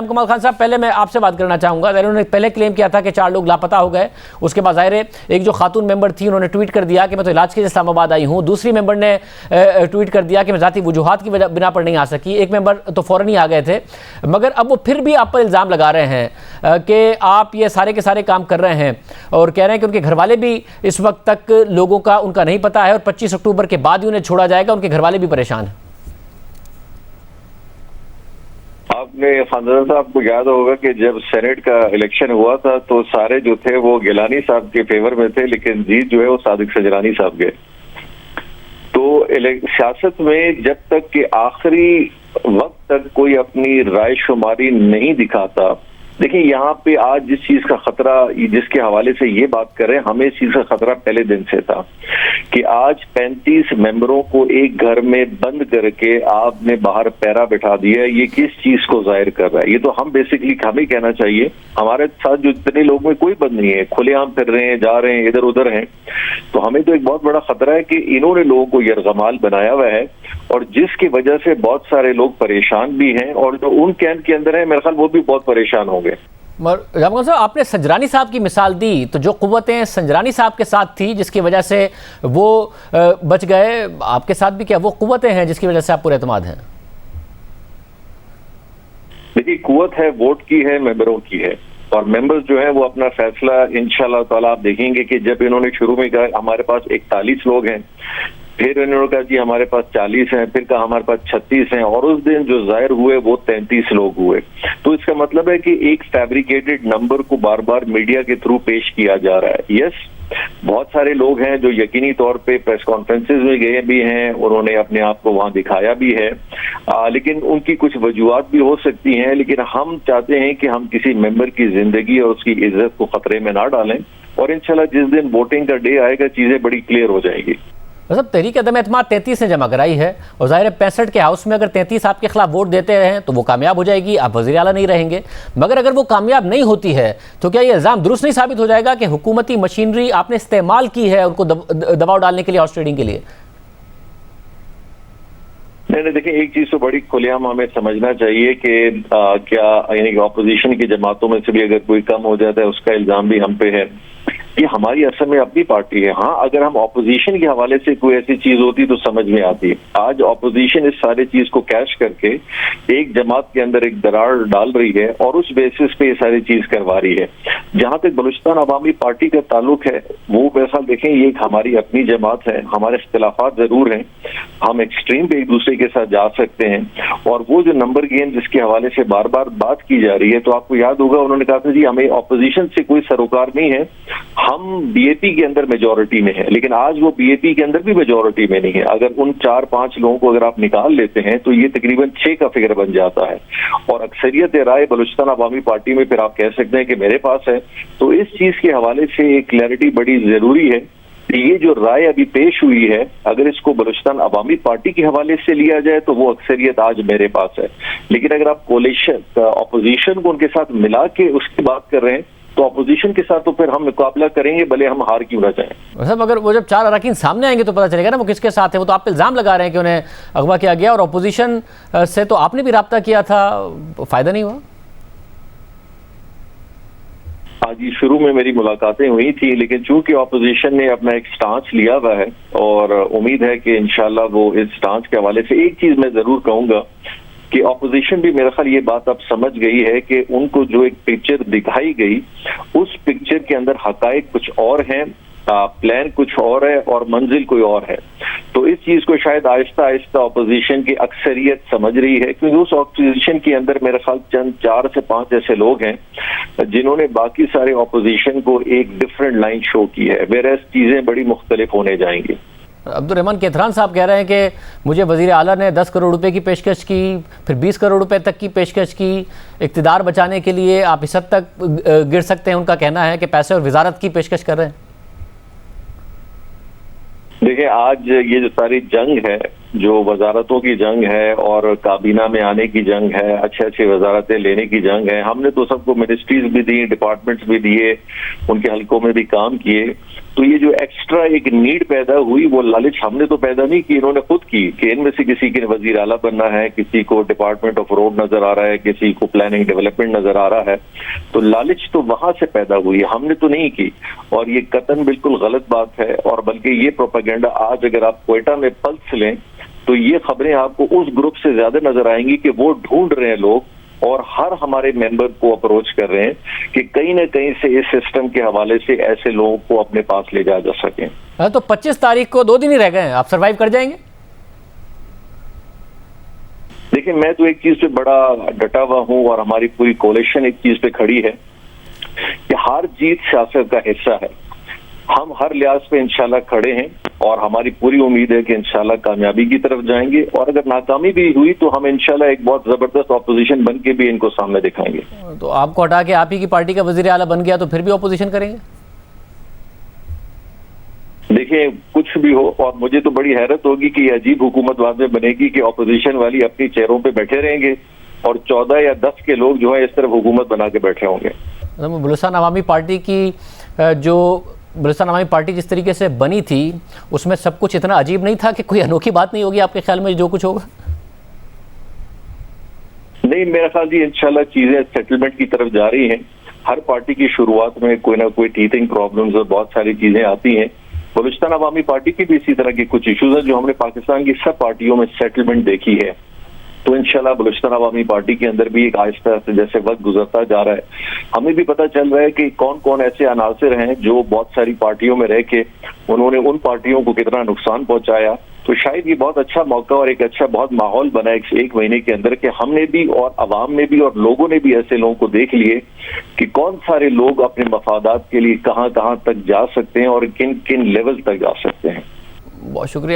कमाल खान साहब, पहले मैं आपसे बात करना चाहूंगा। उन्होंने पहले क्लेम किया था कि 4 लोग लापता हो गए, उसके बाद ज़ाहिर एक जो खातून मेंबर थी उन्होंने ट्वीट कर दिया कि मैं तो इलाज के लिए इस्लामाबाद आई हूं। दूसरी मेंबर ने ट्वीट कर दिया कि मैं ज़ाती वजूहात की बिना पर नहीं आ सकी। एक मेंबर तो फ़ौरन ही आ गए थे, मगर अब वो फिर भी आप पर इल्ज़ाम लगा रहे हैं कि आप ये सारे के सारे काम कर रहे हैं और कह रहे हैं कि उनके घरवाले भी इस वक्त तक लोगों का उनका नहीं पता है और 25 अक्टूबर के बाद ही उन्हें छोड़ा जाएगा, उनके घरवाले भी परेशान हैं। आपने खानदान साहब को याद होगा कि जब सेनेट का इलेक्शन हुआ था तो सारे जो थे वो गिलानी साहब के फेवर में थे, लेकिन जीत जो है वो सादिक सजरानी साहब के। तो सियासत में जब तक कि आखिरी वक्त तक कोई अपनी राय शुमारी नहीं दिखाता, देखिए यहाँ पे आज जिस चीज का खतरा, जिसके हवाले से ये बात कर रहे हैं, हमें इस चीज का खतरा पहले दिन से था कि आज 35 मेंबरों को एक घर में बंद करके आपने बाहर पैरा बिठा दिया है। ये किस चीज को जाहिर कर रहा है? ये तो हम बेसिकली हमें कहना चाहिए, हमारे साथ जो इतने लोग में कोई बंद नहीं है, खुलेआम फिर रहे हैं, जा रहे हैं, इधर उधर हैं। तो हमें तो एक बहुत बड़ा खतरा है कि इन्होंने लोगों को यरगमाल बनाया हुआ है और जिसकी वजह से बहुत सारे लोग परेशान भी हैं और जो उन कैंप के अंदर है मेरे ख्याल वो भी बहुत परेशान होंगे। जाम साहब, आपने संजरानी साहब की मिसाल दी, तो जो कुव्वतें संजरानी साहब के साथ थी जिसकी वजह से वो बच गए, आपके साथ भी क्या वो कुव्वतें हैं जिसकी वजह से आप पूरे एतमाद हैं? देखिए, कुव्वत है वोट की है, मेंबरों की है, और मेंबर्स जो है वो अपना फैसला इंशाल्लाह ताला आप देखेंगे कि जब इन्होंने शुरू में कहा हमारे पास 41 लोग हैं, फिर इन्होंने कहा जी हमारे पास 40 हैं, फिर कहा हमारे पास 36 हैं, और उस दिन जो जाहिर हुए वो 33 लोग हुए। तो इसका मतलब है कि एक फैब्रिकेटेड नंबर को बार बार मीडिया के थ्रू पेश किया जा रहा है। यस, बहुत सारे लोग हैं जो यकीनी तौर पे प्रेस कॉन्फ्रेंसेज में गए भी हैं, उन्होंने अपने आप को वहां दिखाया भी है, लेकिन उनकी कुछ वजूहात भी हो सकती हैं। लेकिन हम चाहते हैं कि हम किसी मेंबर की जिंदगी और उसकी इज्जत को खतरे में ना डालें, और इंशाल्लाह जिस दिन वोटिंग का डे आएगा चीजें बड़ी क्लियर हो जाएगी। मतलब तहरीक अदम एतमाद 33 ने जमा कराई है और ज़ाहिर 65 के हाउस में अगर 33 आपके खिलाफ वोट देते हैं तो वो कामयाब हो जाएगी, आप वज़ीर आला नहीं रहेंगे। मगर अगर वो कामयाब नहीं होती है तो क्या ये इल्ज़ाम दुरुस्त नहीं साबित हो जाएगा कि हुकूमती मशीनरी आपने इस्तेमाल की है उनको दबाव डालने के लिए, हॉर्स ट्रेडिंग के लिए? नहीं, देखिए एक चीज तो बड़ी खुलेआम हमें समझना चाहिए कि क्या यानी कि ऑपोजिशन की जमातों में से भी अगर कोई कम हो जाता है उसका इल्जाम भी हम पे है। ये हमारी असल में अपनी पार्टी है। हाँ, अगर हम ऑपोजिशन के हवाले से कोई ऐसी चीज होती तो समझ में आती। आज ऑपोजिशन इस सारी चीज को कैश करके एक जमात के अंदर एक दरार डाल रही है और उस बेसिस पे ये सारी चीज करवा रही है। जहां तक बलूचिस्तान अवामी पार्टी का ताल्लुक है, वो मेरे ख्याल देखें ये हमारी अपनी जमात है, हमारे इख्तिलाफात जरूर हैं, हम एक्सट्रीम पे एक दूसरे के साथ जा सकते हैं, और वो जो नंबर गेम जिसके हवाले से बार बार बात की जा रही है, तो आपको याद होगा उन्होंने कहा था जी हमें ऑपोजिशन से कोई सरोकार नहीं है, हम बीएपी के अंदर मेजॉरिटी में है। लेकिन आज वो बीएपी के अंदर भी मेजॉरिटी में नहीं है। अगर उन 4-5 लोगों को अगर आप निकाल लेते हैं तो ये तकरीबन 6 का फिगर बन जाता है, और अक्सरियत राय बलूचिस्तान अवामी पार्टी में फिर आप कह सकते हैं कि मेरे पास है। तो इस चीज के हवाले से एक क्लैरिटी बड़ी जरूरी है। ये जो राय अभी पेश हुई है, अगर इसको बलूचिस्तान अवामी पार्टी के हवाले से लिया जाए तो वो अक्सरियत आज मेरे पास है, लेकिन अगर आप कोलिशन ऑपोजिशन को उनके साथ मिला के उसकी बात कर रहे हैं तो अपोजिशन के साथ तो फिर हम मुकाबला करेंगे, भले हम हार क्यों ना जाएं। साहब, अगर वो जब 4 अरकान सामने आएंगे तो पता चलेगा ना वो किसके साथ है। वो तो आप इल्ज़ाम लगा रहे हैं कि उन्हें अगवा किया गया, और अपोजिशन से तो आपने भी राब्ता किया था, फायदा नहीं हुआ। आज शुरू में मेरी मुलाकातें हुई थी, लेकिन चूंकि ऑपोजिशन ने अपना एक स्टांस लिया हुआ है और उम्मीद है कि इंशाल्लाह वो इस स्टांस के हवाले से एक चीज मैं जरूर कहूंगा कि ऑपोजिशन भी मेरा ख्याल ये बात अब समझ गई है कि उनको जो एक पिक्चर दिखाई गई उस पिक्चर के अंदर हकायक कुछ और हैं, प्लान कुछ और है और मंजिल कोई और है। तो इस चीज को शायद आहिस्ता आहिस्ता ऑपोजिशन की अक्सरियत समझ रही है, क्योंकि उस ऑपोजिशन के अंदर मेरा ख्याल चंद 4 से 5 ऐसे लोग हैं जिन्होंने बाकी सारे ऑपोजिशन को एक डिफरेंट लाइन शो की है, वेरएज़ चीजें बड़ी मुख्तलिफ होने जाएंगी। अब्दुल रहमान केथरान साहब कह रहे हैं कि मुझे वज़ीर आला ने 10 करोड़ रुपए की पेशकश की, फिर 20 करोड़ रुपए तक की पेशकश की, इक़्तिदार बचाने के लिए आप इस हद तक गिर सकते हैं। उनका कहना है कि पैसे और वजारत की पेशकश कर रहे हैं। देखिए, आज ये जो सारी जंग है, जो वजारतों की जंग है और काबीना में आने की जंग है, अच्छे वजारतें लेने की जंग है, हमने तो सबको मिनिस्ट्रीज भी दी, डिपार्टमेंट्स भी दिए, उनके हलकों में भी काम किए। तो ये जो एक्स्ट्रा एक नीड पैदा हुई वो लालच हमने तो पैदा नहीं की, इन्होंने खुद की कि इनमें से किसी के वजीर आला बनना है, किसी को डिपार्टमेंट ऑफ रोड नजर आ रहा है, किसी को प्लानिंग डेवलपमेंट नजर आ रहा है। तो लालच तो वहां से पैदा हुई, हमने तो नहीं की। और ये कतन बिल्कुल गलत बात है। और बल्कि ये प्रोपेगेंडा आज अगर आप क्वेटा में पल्स लें तो ये खबरें आपको उस ग्रुप से ज्यादा नजर आएंगी कि वो ढूंढ रहे हैं लोग और हर हमारे मेंबर को अप्रोच कर रहे हैं कि कहीं ना कहीं से इस सिस्टम के हवाले से ऐसे लोगों को अपने पास ले जाया जा सके। तो 25 तारीख को 2 दिन ही रह गए हैं, आप सरवाइव कर जाएंगे? देखिए, मैं तो एक चीज पे बड़ा डटा हुआ हूं और हमारी पूरी कोalition एक चीज पे खड़ी है कि हार जीत सियासत का हिस्सा है। हम हर लिहाज पे इंशाल्लाह खड़े हैं और हमारी पूरी उम्मीद है कि इंशाल्लाह कामयाबी की तरफ जाएंगे। और अगर नाकामी भी हुई तो हम इंशाल्लाह एक बहुत जबरदस्त ऑपोजिशन बन के भी इनको सामने दिखाएंगे। तो आपको हटा के आप ही की पार्टी का वजीर आला बन गया तो फिर भी ऑपोजिशन करेंगे? देखिए, कुछ भी हो, और मुझे तो बड़ी हैरत होगी कि अजीब हुकूमत बाद में बनेगी कि ऑपोजिशन वाली अपनी चेयरों पे बैठे रहेंगे और 14 या 10 के लोग जो है इस तरफ हुकूमत बना के बैठे होंगे। बलूचिस्तान अवामी पार्टी की जो बलूचिस्तान अवामी पार्टी जिस तरीके से बनी थी उसमें सब कुछ इतना अजीब नहीं था कि कोई अनोखी बात नहीं होगी आपके ख्याल में जो कुछ होगा? नहीं, मेरा ख्याल जी इंशाल्लाह चीजें सेटलमेंट की तरफ जा रही हैं। हर पार्टी की शुरुआत में कोई ना कोई टीथिंग प्रॉब्लम्स और बहुत सारी चीजें आती हैं। बलूचिस्तान अवामी पार्टी की भी इसी तरह की कुछ इश्यूज हैं जो हमने पाकिस्तान की सब पार्टियों में सेटलमेंट देखी है। तो इंशाल्लाह बलूचिस्तान अवामी पार्टी के अंदर भी एक आहिस्ता आहिस्ता जैसे वक्त गुजरता जा रहा है, हमें भी पता चल रहा है कि कौन कौन ऐसे अनासर हैं जो बहुत सारी पार्टियों में रह के उन्होंने उन पार्टियों को कितना नुकसान पहुंचाया। तो शायद ये बहुत अच्छा मौका और एक अच्छा बहुत माहौल बना एक महीने के अंदर कि हमने भी और अवाम ने भी और लोगों ने भी ऐसे लोगों को देख लिए कि कौन सारे लोग अपने मफादात के लिए कहां कहां तक जा सकते हैं और किन किन लेवल तक जा सकते हैं। बहुत शुक्रिया।